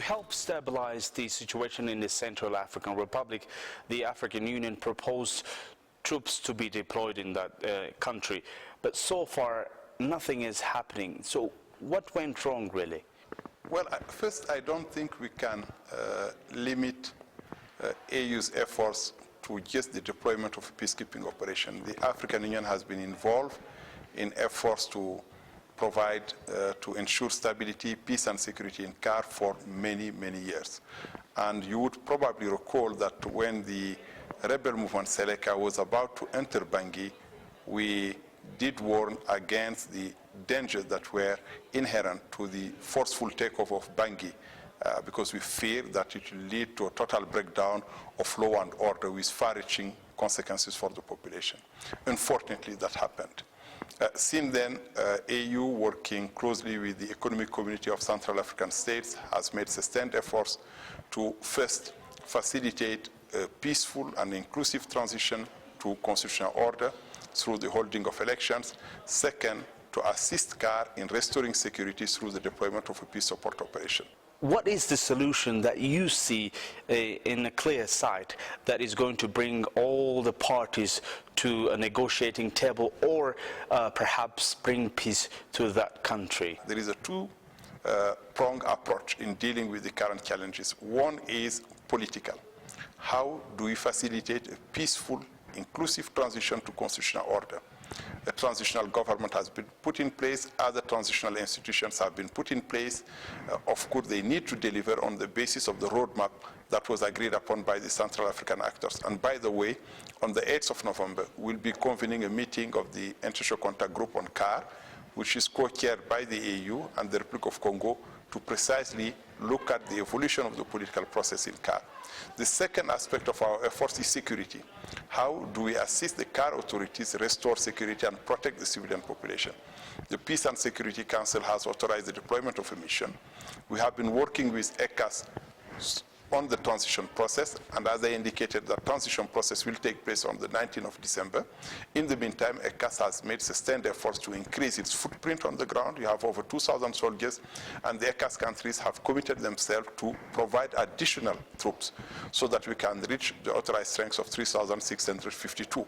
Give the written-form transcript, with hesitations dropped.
help stabilize the situation in the Central African Republic, the African Union proposed troops to be deployed in that country. But so far, nothing is happening. So what went wrong, really? Well, first, I don't think we can limit AU's efforts to just the deployment of a peacekeeping operation. The African Union has been involved in efforts to provide, to ensure stability, peace and security in C.A.R for many, many years. And you would probably recall that when the rebel movement Seleka was about to enter Bangui, we did warn against the dangers that were inherent to the forceful takeover of Bangui, because we fear that it will lead to a total breakdown of law and order with far-reaching consequences for the population. Unfortunately, that happened. Since then, AU, working closely with the Economic Community of Central African States, has made sustained efforts to first facilitate a peaceful and inclusive transition to constitutional order through the holding of elections. Second, to assist C.A.R in restoring security through the deployment of a peace support operation. What is the solution that you see in a clear sight that is going to bring all the parties to a negotiating table, or perhaps bring peace to that country? There is a two-pronged approach in dealing with the current challenges. One is political. How do we facilitate a peaceful, inclusive transition to constitutional order? A transitional government has been put in place, other transitional institutions have been put in place. Of course, they need to deliver on the basis of the roadmap that was agreed upon by the Central African actors. And by the way, on the 8th of November, we'll be convening a meeting of the International Contact Group on C.A.R, which is co-chaired by the AU and the Republic of Congo, to precisely look at the evolution of the political process in C.A.R. The second aspect of our efforts is security. How do we assist the C.A.R authorities restore security and protect the civilian population? The Peace and Security Council has authorized the deployment of a mission. We have been working with ECAS on the transition process, and as I indicated, the transition process will take place on the 19th of December. In the meantime, ECAS has made sustained efforts to increase its footprint on the ground. We have over 2,000 soldiers, and the ECAS countries have committed themselves to provide additional troops so that we can reach the authorized strength of 3,652.